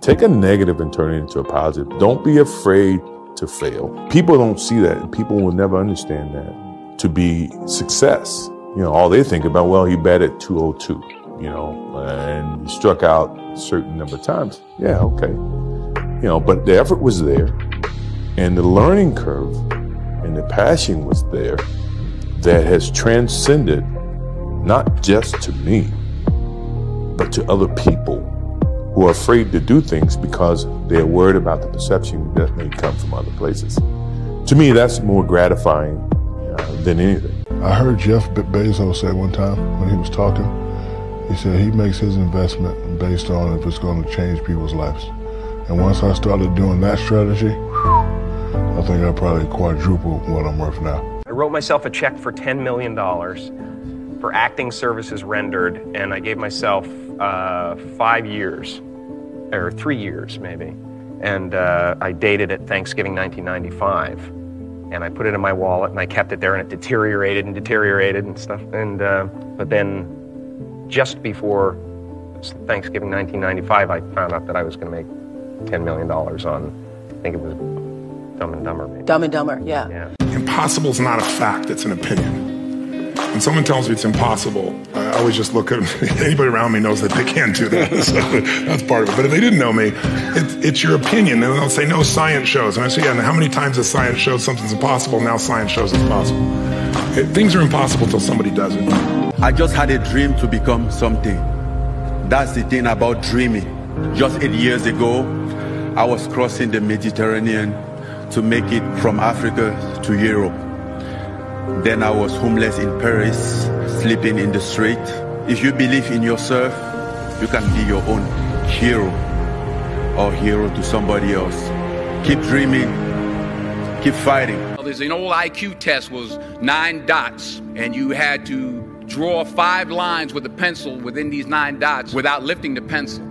Take a negative and turn it into a positive. Don't be afraid to fail. People don't see that, and people will never understand that to be success. You know, all they think about, well, he batted 202, you know, and he struck out a certain number of times. Yeah, okay. You know, but the effort was there, and the learning curve and the passion was there that has transcended not just to me, but to other people who are afraid to do things because they're worried about the perception that may come from other places. To me, that's more gratifying than anything. I heard Jeff Bezos say one time when he was talking, he said he makes his investment based on if it's going to change people's lives. And once I started doing that strategy, I think I probably quadrupled what I'm worth now. I wrote myself a check for $10 million for acting services rendered, and I gave myself 5 years, or 3 years maybe. And I dated it Thanksgiving 1995. And I put it in my wallet, and I kept it there, and it deteriorated and stuff. And but then, just before Thanksgiving 1995, I found out that I was going to make $10 million on, I think it was Dumb and Dumber. Maybe. Dumb and Dumber, yeah. Impossible is not a fact; it's an opinion. When someone tells me it's impossible, I always just look at anybody around me knows that they can't do that. So that's part of it. But if they didn't know me, it's your opinion. And they'll say, no, science shows. And I say, yeah, and how many times has science showed something's impossible? Now science shows it's possible. Things are impossible till somebody does it. I just had a dream to become something. That's the thing about dreaming. Just 8 years ago, I was crossing the Mediterranean to make it from Africa to Europe. Then I was homeless in Paris, sleeping in the street. If you believe in yourself, you can be your own hero or hero to somebody else. Keep dreaming, keep fighting. There's an old IQ test, was 9 dots, and you had to draw 5 lines with a pencil within these 9 dots without lifting the pencil.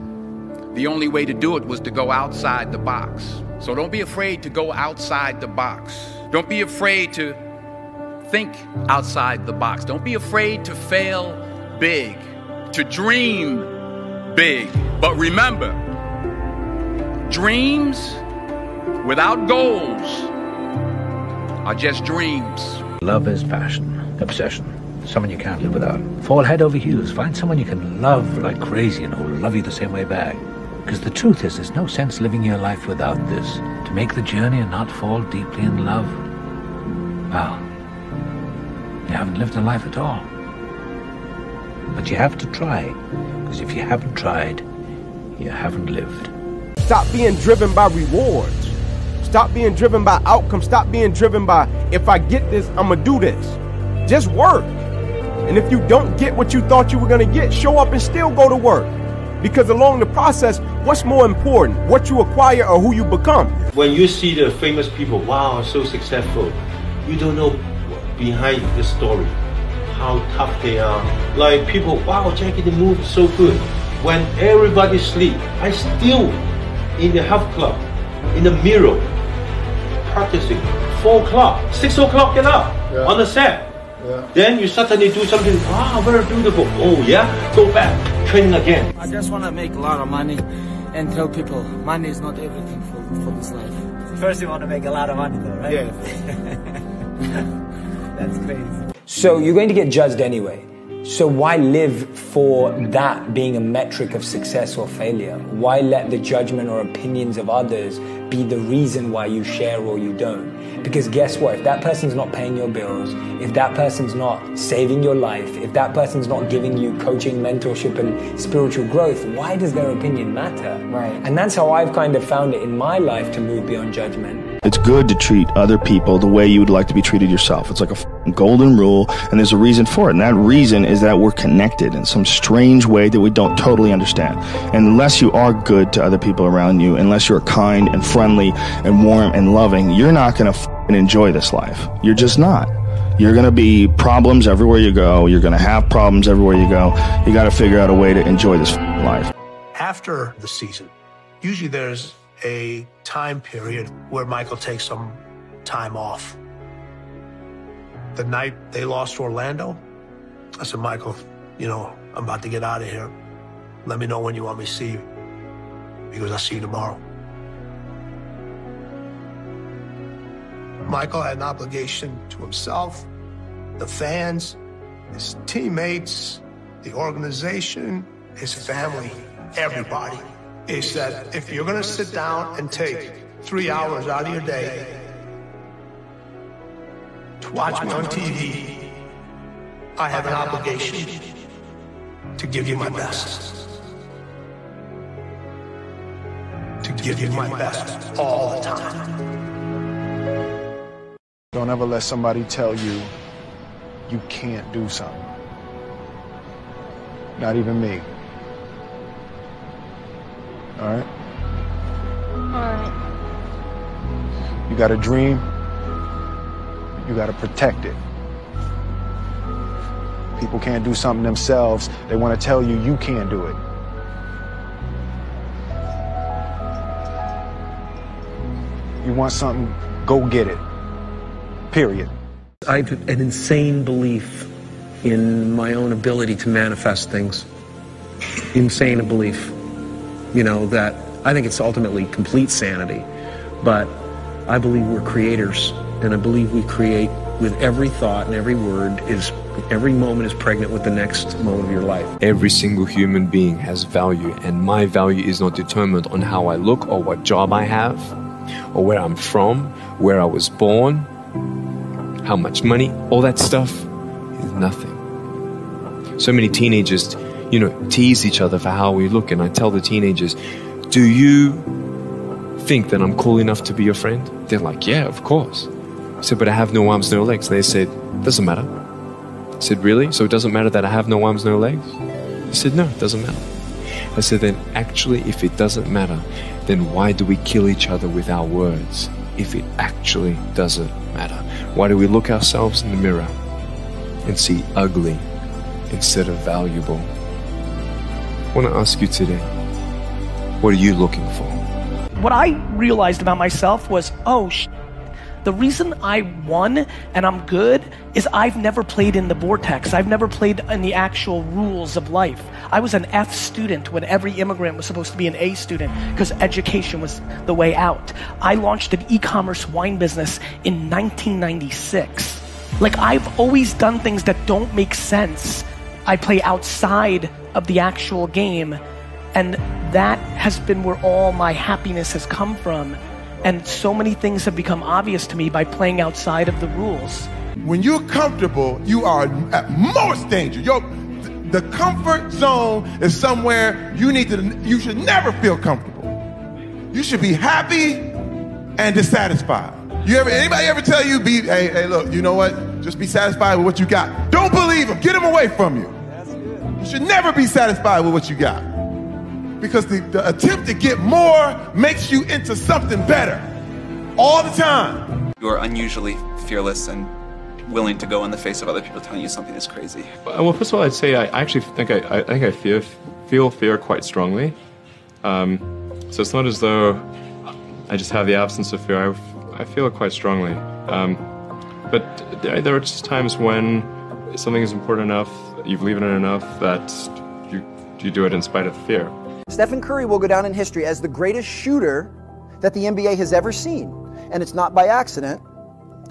The only way to do it was to go outside the box. So don't be afraid to go outside the box. Don't be afraid to think outside the box. Don't be afraid to fail big, to dream big. But remember, dreams without goals are just dreams. Love is passion, obsession, someone you can't live without. Fall head over heels, find someone you can love like crazy and who'll love you the same way back. Because the truth is, there's no sense living your life without this. To make the journey and not fall deeply in love, well, you haven't lived a life at all. But you have to try, because if you haven't tried, you haven't lived. Stop being driven by rewards. Stop being driven by outcomes. Stop being driven by, if I get this, I'm gonna do this. Just work. And if you don't get what you thought you were gonna get, show up and still go to work. Because along the process, what's more important, what you acquire or who you become? When you see the famous people, wow, so successful, you don't know behind the story, how tough they are. Like people, wow, Jackie, the move is so good. When everybody sleep, I still in the health club, in the mirror, practicing. 4 o'clock, 6 o'clock, get up on the set. Yeah. Then you suddenly do something, wow, very beautiful. Oh yeah, go back, training again. I just want to make a lot of money and tell people money is not everything for this life. First you want to make a lot of money though, right? Yeah. That's crazy. So you're going to get judged anyway. So why live for that being a metric of success or failure? Why let the judgment or opinions of others be the reason why you share or you don't? Because guess what? If that person's not paying your bills, if that person's not saving your life, if that person's not giving you coaching, mentorship, and spiritual growth, why does their opinion matter? Right. And that's how I've kind of found it in my life to move beyond judgment. It's good to treat other people the way you would like to be treated yourself. It's like a golden rule, and there's a reason for it. And that reason is that we're connected in some strange way that we don't totally understand. And unless you are good to other people around you, unless you're kind and friendly and warm and loving, you're not going to enjoy this life. You're just not. You're going to be problems everywhere you go. You're going to have problems everywhere you go. You got to figure out a way to enjoy this life. After the season, usually there's a time period where Michael takes some time off. The night they lost to Orlando, I said, Michael, you know, I'm about to get out of here. Let me know when you want me to see you. because I'll see you tomorrow. Michael had an obligation to himself, the fans, his teammates, the organization, his family, everybody. He said, if you're going to sit down and take 3 hours out of your day to watch me on TV, I have an obligation to give you my best. To give you my best all the time. Don't ever let somebody tell you you can't do something. Not even me. All right? All right. You got a dream, you got to protect it. People can't do something themselves. They want to tell you you can't do it. You want something, go get it. Period. I have an insane belief in my own ability to manifest things. Insane belief. You know, that I think it's ultimately complete sanity. But I believe we're creators, and I believe we create with every thought and every word every moment is pregnant with the next moment of your life. Every single human being has value, and my value is not determined on how I look or what job I have or where I'm from, where I was born, how much money, all that stuff is nothing. So many teenagers, you know, tease each other for how we look, and I tell the teenagers, do you think that I'm cool enough to be your friend? They're like, yeah, of course. I said, but I have no arms, no legs. They said, doesn't matter. I said, really? So it doesn't matter that I have no arms, no legs? He said, no, it doesn't matter. I said, then actually, if it doesn't matter, then why do we kill each other with our words if it actually doesn't matter? Why do we look ourselves in the mirror and see ugly instead of valuable? I want to ask you today, what are you looking for? What I realized about myself was, the reason I won and I'm good is I've never played in the vortex. I've never played in the actual rules of life. I was an F student when every immigrant was supposed to be an A student because education was the way out. I launched an e-commerce wine business in 1996. Like, I've always done things that don't make sense. I play outside of the actual game, and that has been where all my happiness has come from. And so many things have become obvious to me by playing outside of the rules. When you're comfortable, you are at most danger. The comfort zone is somewhere you should never feel comfortable. You should be happy and dissatisfied. Anybody ever tell you, hey, look, you know what? Just be satisfied with what you got. Don't believe them. Get them away from you. That's good. You should never be satisfied with what you got. Because the attempt to get more makes you into something better all the time. You are unusually fearless and willing to go in the face of other people telling you something is crazy. Well, first of all, I'd say I actually think I feel fear quite strongly. So it's not as though I just have the absence of fear. I feel it quite strongly. But there are just times when something is important enough, you believe in it enough, that you do it in spite of the fear. Stephen Curry will go down in history as the greatest shooter that the NBA has ever seen. And it's not by accident,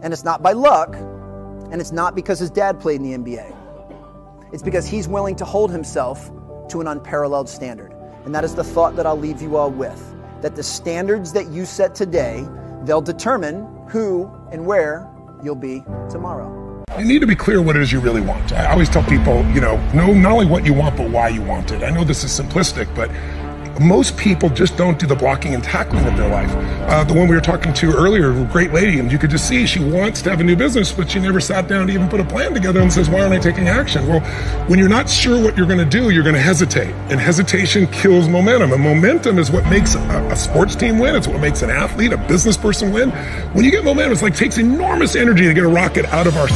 and it's not by luck, and it's not because his dad played in the NBA. It's because he's willing to hold himself to an unparalleled standard. And that is the thought that I'll leave you all with. That the standards that you set today, they'll determine who and where you'll be tomorrow. You need to be clear what it is you really want. I always tell people, know not only what you want, but why you want it. I know this is simplistic, but most people just don't do the blocking and tackling of their life. The one we were talking to earlier, a great lady, and you could just see she wants to have a new business, but she never sat down to even put a plan together and says, why aren't I taking action? Well, when you're not sure what you're going to do, you're going to hesitate. And hesitation kills momentum. And momentum is what makes a sports team win. It's what makes an athlete, a business person win. When you get momentum, it's like takes enormous energy to get a rocket out of our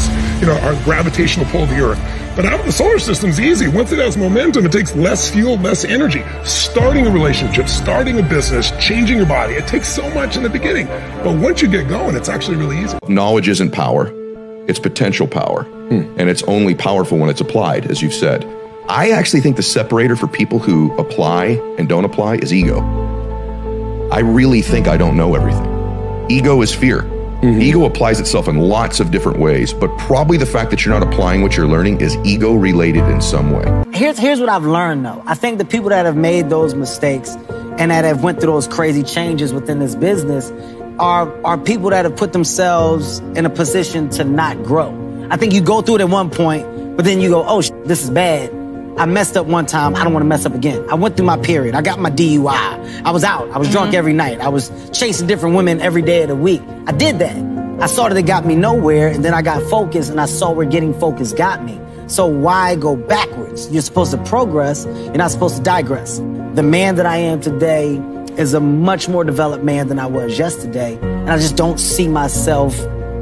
gravitational pull of the Earth. But out of the solar system's easy. Once it has momentum, it takes less fuel, less energy. Starting a relationship, starting a business, changing your body, it takes so much in the beginning. But once you get going, it's actually really easy. Knowledge isn't power. It's potential power. And it's only powerful when it's applied, as you've said. I actually think the separator for people who apply and don't apply is ego. I really think I don't know everything. Ego is fear. Ego applies itself in lots of different ways, but probably the fact that you're not applying what you're learning is ego related in some way. Here's what I've learned though. I think the people that have made those mistakes and that have went through those crazy changes within this business are people that have put themselves in a position to not grow. I think you go through it at one point, but then you go, oh, this is bad. I messed up one time. I don't want to mess up again. I went through my period. I got my DUI. I was out. I was drunk every night. I was chasing different women every day of the week. I did that. I saw that it got me nowhere, and then I got focused, and I saw where getting focused got me. So why go backwards? You're supposed to progress. You're not supposed to digress. The man that I am today is a much more developed man than I was yesterday, and I just don't see myself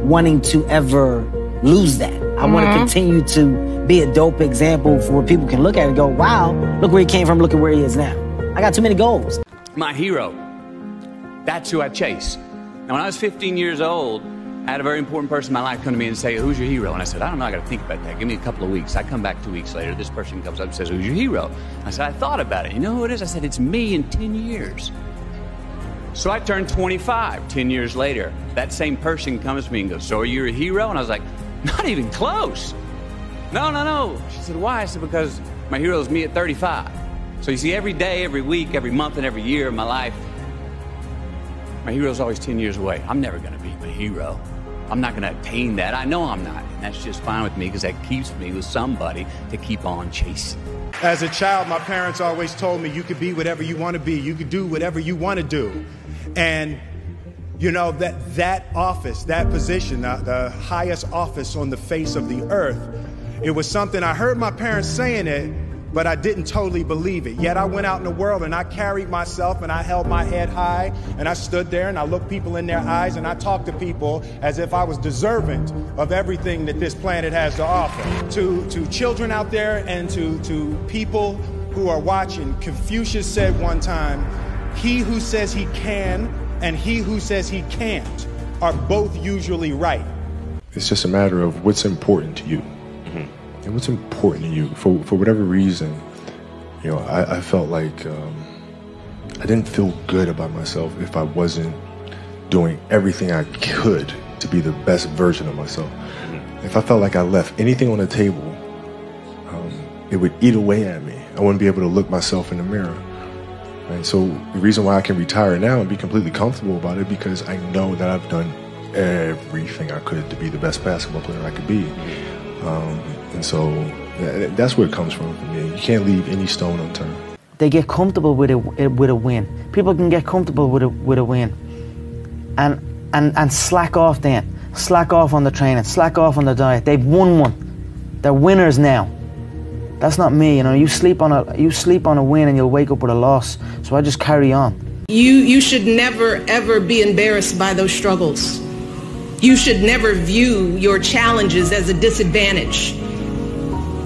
wanting to ever lose that. I want to continue to be a dope example for where people can look at it and go, wow, look where he came from, look at where he is now. I got too many goals. My hero, that's who I chase. Now, when I was 15 years old, I had a very important person in my life come to me and say, who's your hero? And I said, I don't know, I got to think about that. Give me a couple of weeks. I come back 2 weeks later, this person comes up and says, who's your hero? I said, I thought about it. You know who it is? I said, it's me in 10 years. So I turned 25 10 years later. That same person comes to me and goes, so are you a hero? And I was like, not even close. No. She said, why? I said, because my hero is me at 35. So you see, every day, every week, every month, and every year of my life, my hero is always 10 years away. I'm never going to be my hero. I'm not going to attain that. I know I'm not. And that's just fine with me because that keeps me with somebody to keep on chasing. As a child, my parents always told me you could be whatever you want to be. You could do whatever you want to do. And you know, that office, that position, the highest office on the face of the earth, it was something I heard my parents saying it, but I didn't totally believe it. Yet I went out in the world and I carried myself and I held my head high and I stood there and I looked people in their eyes and I talked to people as if I was deserving of everything that this planet has to offer. To children out there and to people who are watching, Confucius said one time, he who says he can and he who says he can't are both usually right. It's just a matter of what's important to you. And what's important to you. For whatever reason, you know, I felt like I didn't feel good about myself if I wasn't doing everything I could to be the best version of myself. If I felt like I left anything on the table, it would eat away at me. I wouldn't be able to look myself in the mirror. Right? So the reason why I can retire now and be completely comfortable about it, because I know that I've done everything I could to be the best basketball player I could be. And so that's where it comes from for me. You can't leave any stone unturned. They get comfortable with a win. People can get comfortable with a win, and slack off then. Slack off on the training. Slack off on the diet. They've won one. They're winners now. That's not me. You know, you sleep on a win and you'll wake up with a loss. So I just carry on. You should never ever be embarrassed by those struggles. You should never view your challenges as a disadvantage.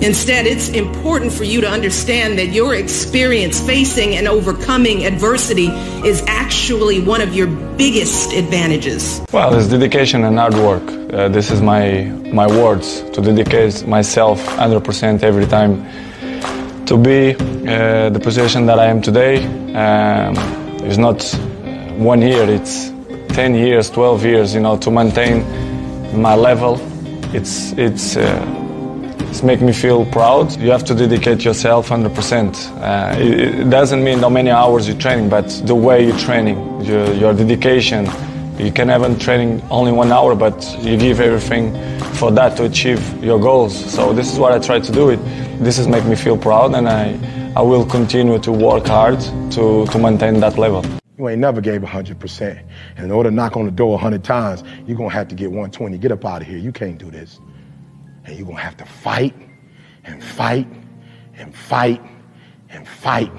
Instead, it's important for you to understand that your experience facing and overcoming adversity is actually one of your biggest advantages. Well, it's dedication and hard work. This is my words, to dedicate myself 100% every time to be the position that I am today. It's not 1 year, it's 10 years, 12 years, you know, to maintain my level. It's make me feel proud. You have to dedicate yourself 100%. It doesn't mean how many hours you're training, but the way you're training, your dedication. You can have training only 1 hour, but you give everything for that to achieve your goals. So this is what I try to do. This is make me feel proud, and I will continue to work hard to maintain that level. You ain't never gave 100%. And in order to knock on the door 100 times, you're going to have to get 120. Get up out of here. You can't do this. And you're going to have to fight and fight and fight and fight.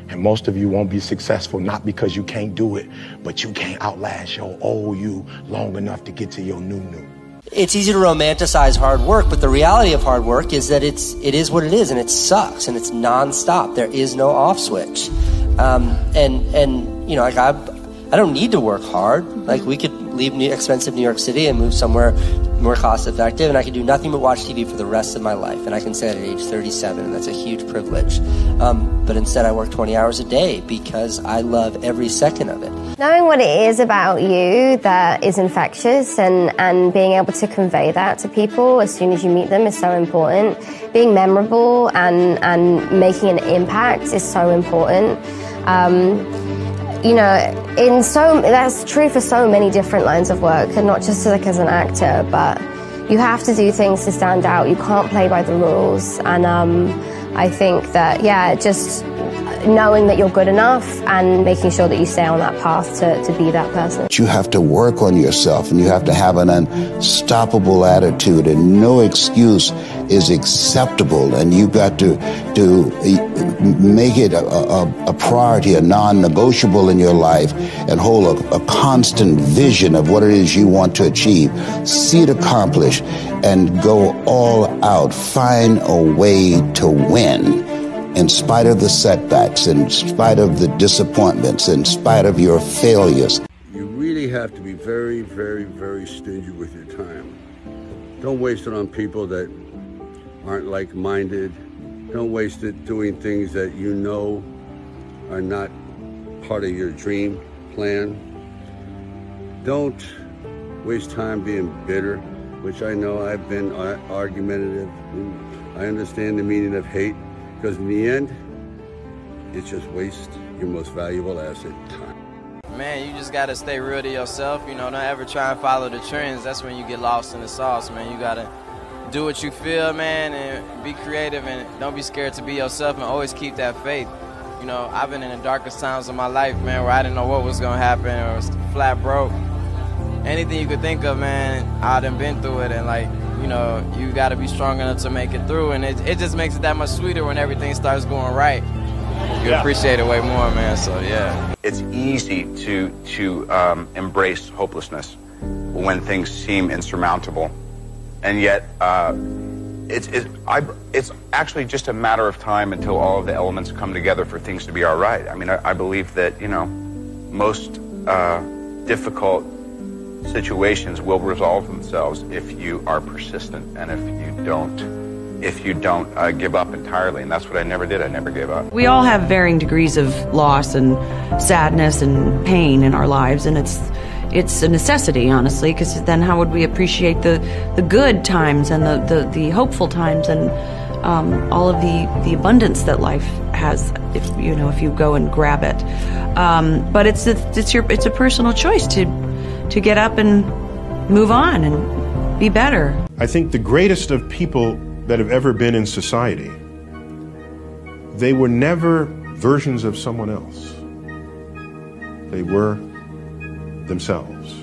And most of you won't be successful, not because you can't do it, but you can't outlast your old you long enough to get to your new. It's easy to romanticize hard work, but the reality of hard work is that it is what it is, and it sucks, and it's nonstop. There is no off switch. And you know, like I don't need to work hard. Like, we could leave expensive New York City and move somewhere more cost effective, and I can do nothing but watch TV for the rest of my life. And I can say that at age 37, and that's a huge privilege. But instead I work 20 hours a day because I love every second of it. Knowing what it is about you that is infectious and being able to convey that to people as soon as you meet them is so important. Being memorable and making an impact is so important. You know, that's true for so many different lines of work, and not just like as an actor, but you have to do things to stand out. You can't play by the rules. And I think that, yeah, just knowing that you're good enough and making sure that you stay on that path to be that person. You have to work on yourself, and you have to have an unstoppable attitude, and no excuse is acceptable, and you've got to make it a priority, a non-negotiable in your life, and hold a constant vision of what it is you want to achieve. See it accomplished and go all out. Find a way to win. In spite of the setbacks, in spite of the disappointments, in spite of your failures. You really have to be very, very, very stingy with your time. Don't waste it on people that aren't like-minded. Don't waste it doing things that you know are not part of your dream plan. Don't waste time being bitter, which I know I've been argumentative. I understand the meaning of hate. Because in the end, it's just waste your most valuable asset, time. Man, you just gotta stay real to yourself. You know, don't ever try and follow the trends. That's when you get lost in the sauce, man. You gotta do what you feel, man, and be creative, and don't be scared to be yourself, and always keep that faith. You know, I've been in the darkest times of my life, man, where I didn't know what was gonna happen, or was flat broke. Anything you could think of, man, I done been through it, and like, you know, you got to be strong enough to make it through, and it just makes it that much sweeter when everything starts going right. You appreciate it way more, man, so yeah. It's easy to embrace hopelessness when things seem insurmountable, and yet it's actually just a matter of time until all of the elements come together for things to be all right. I mean, I believe that, you know, most difficult situations will resolve themselves if you are persistent and if you don't give up entirely, and that's what I never did. I never gave up. We all have varying degrees of loss and sadness and pain in our lives, and it's a necessity, honestly, because then how would we appreciate the good times and the hopeful times and all of the abundance that life has if you go and grab it. But it's a personal choice to get up and move on and be better. I think the greatest of people that have ever been in society, they were never versions of someone else. They were themselves.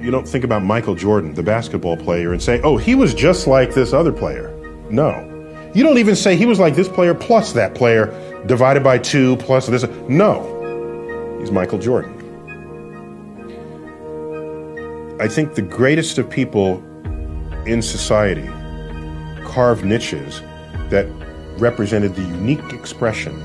You don't think about Michael Jordan, the basketball player, and say, oh, he was just like this other player. No. You don't even say he was like this player plus that player divided by 2 plus this. No. He's Michael Jordan. I think the greatest of people in society carved niches that represented the unique expression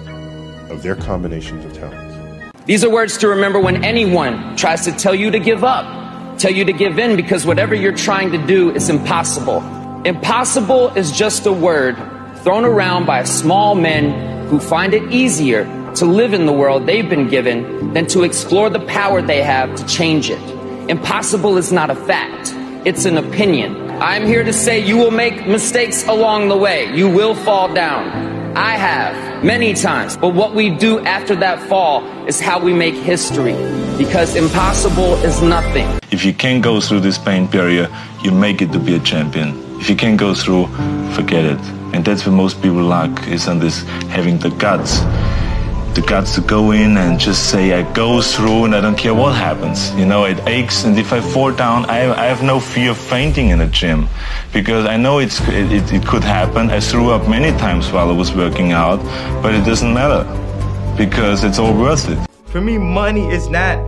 of their combinations of talents. These are words to remember when anyone tries to tell you to give up, tell you to give in, because whatever you're trying to do is impossible. Impossible is just a word thrown around by small men who find it easier to live in the world they've been given than to explore the power they have to change it. Impossible is not a fact, it's an opinion. I'm here to say you will make mistakes along the way. You will fall down. I have, many times. But what we do after that fall is how we make history. Because impossible is nothing. If you can't go through this pain period, you make it to be a champion. If you can't go through, forget it. And that's what most people lack, is on this, having the guts to go in and just say, I go through and I don't care what happens. You know, it aches, and if I fall down, I have no fear of fainting in the gym, because I know it could happen. I threw up many times while I was working out, but it doesn't matter, because it's all worth it. For me, money is not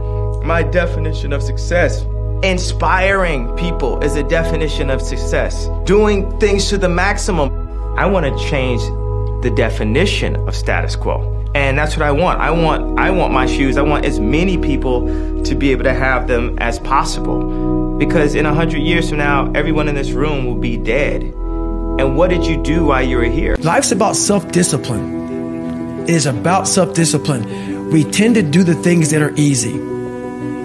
my definition of success. Inspiring people is a definition of success. Doing things to the maximum. I want to change the definition of status quo. And that's what I want. I want my shoes. I want as many people to be able to have them as possible. Because in 100 years from now, everyone in this room will be dead. And what did you do while you were here? Life's about self-discipline. It is about self-discipline. We tend to do the things that are easy.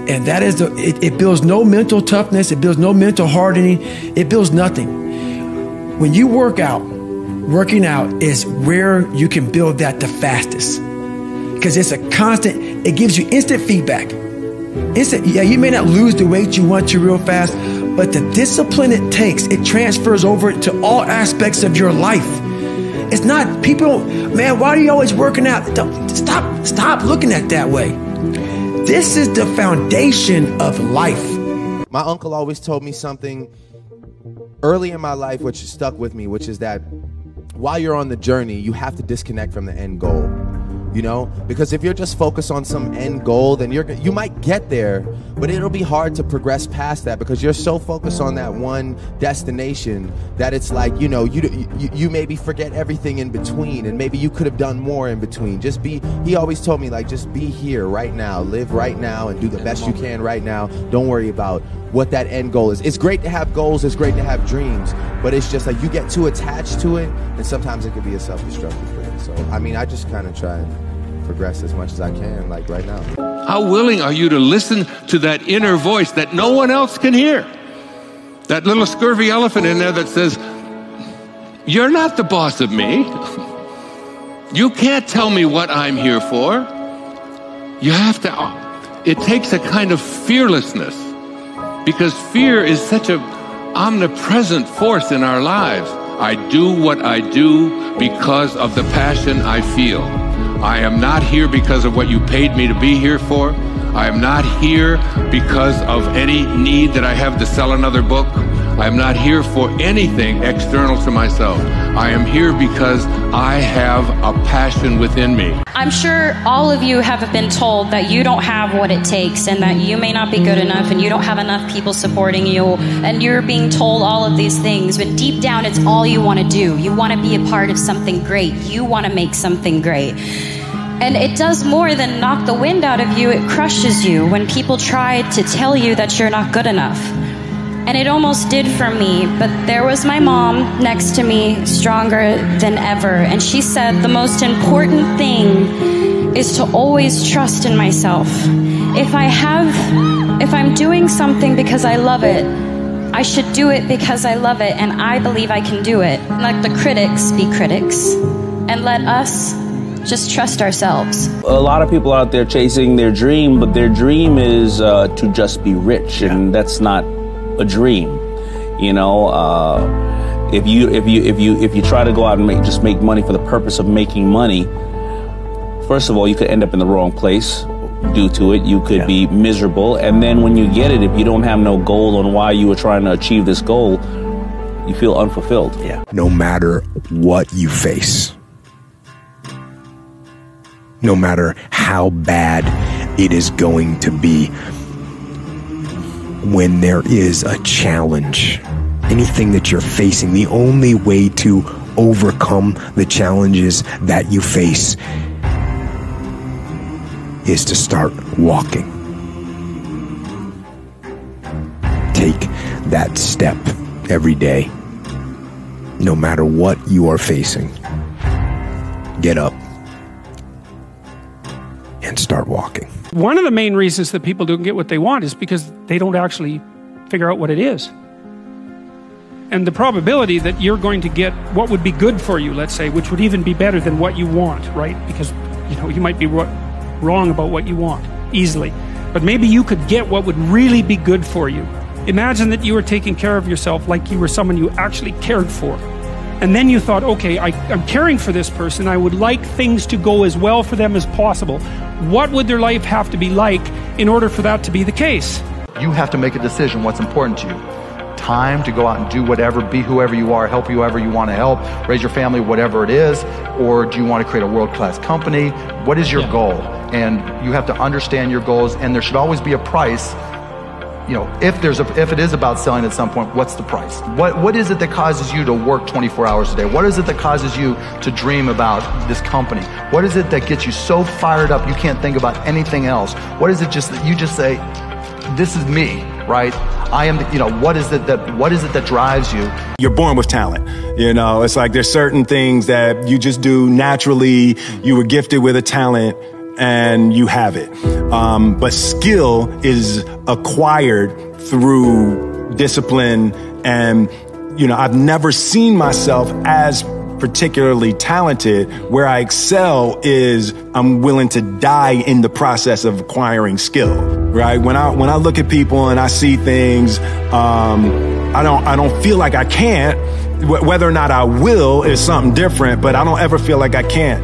And that is it builds no mental toughness. It builds no mental hardening. It builds nothing. When you work out, working out is where you can build that the fastest. Because it's a constant, it gives you instant feedback. Yeah, you may not lose the weight you want to real fast, but the discipline it takes, it transfers over to all aspects of your life. It's not, people, man, why are you always working out? Stop looking at it that way. This is the foundation of life. My uncle always told me something early in my life which stuck with me, which is that while you're on the journey, you have to disconnect from the end goal. You know, because if you're just focused on some end goal, then you might get there, but it'll be hard to progress past that because you're so focused on that one destination that it's like, you know, you maybe forget everything in between, and maybe you could have done more in between. He always told me, like, just be here right now, live right now, and do the best you can right now. Don't worry about what that end goal is. It's great to have goals, it's great to have dreams, but it's just like you get too attached to it, and sometimes it could be a self-destructive thing. So, I mean, I just kind of try and progress as much as I can, like right now. How willing are you to listen to that inner voice that no one else can hear? That little scurvy elephant in there that says, you're not the boss of me. You can't tell me what I'm here for. You have to, it takes a kind of fearlessness, because fear is such an omnipresent force in our lives. I do what I do because of the passion I feel. I am not here because of what you paid me to be here for. I am not here because of any need that I have to sell another book. I am not here for anything external to myself. I am here because I have a passion within me. I'm sure all of you have been told that you don't have what it takes and that you may not be good enough and you don't have enough people supporting you, and you're being told all of these things, but deep down it's all you want to do. You want to be a part of something great. You want to make something great. And it does more than knock the wind out of you. It crushes you when people try to tell you that you're not good enough. And it almost did for me, but there was my mom next to me, stronger than ever. And she said the most important thing is to always trust in myself. If I'm doing something because I love it, I should do it because I love it, and I believe I can do it. Let the critics be critics, and let us just trust ourselves. A lot of people out there chasing their dream, but their dream is to just be rich, and that's not a dream. You know, if you try to go out and just make money for the purpose of making money, first of all, you could end up in the wrong place due to it. You could be miserable, and then when you get it, if you don't have no goal on why you were trying to achieve this goal, you feel unfulfilled. No matter what you face, no matter how bad it is going to be, when there is a challenge, anything that you're facing, the only way to overcome the challenges that you face is to start walking. Take that step every day, no matter what you are facing. Get up and start walking. One of the main reasons that people don't get what they want is because they don't actually figure out what it is. And the probability that you're going to get what would be good for you, let's say, which would even be better than what you want, right? Because, you know, you might be wrong about what you want easily, but maybe you could get what would really be good for you. Imagine that you were taking care of yourself like you were someone you actually cared for. And then you thought, okay, I'm caring for this person. I would like things to go as well for them as possible. What would their life have to be like in order for that to be the case? You have to make a decision what's important to you. Time to go out and do whatever, be whoever you are, help whoever you want to help, raise your family, whatever it is. Or do you want to create a world-class company? What is your goal? And you have to understand your goals, and there should always be a price. You know, if it is about selling at some point, what's the price? What is it that causes you to work 24 hours a day? What is it that causes you to dream about this company? What is it that gets you so fired up you can't think about anything else? What is it just that you just say, this is me, right? I am, you know, what is it that drives you? You're born with talent. You know, it's like there's certain things that you just do naturally. You were gifted with a talent. and you have it. But skill is acquired through discipline. And, you know, I've never seen myself as particularly talented. Where I excel is I'm willing to die in the process of acquiring skill, right? When I look at people and I see things, I don't feel like I can't. Whether or not I will is something different, but I don't ever feel like I can't.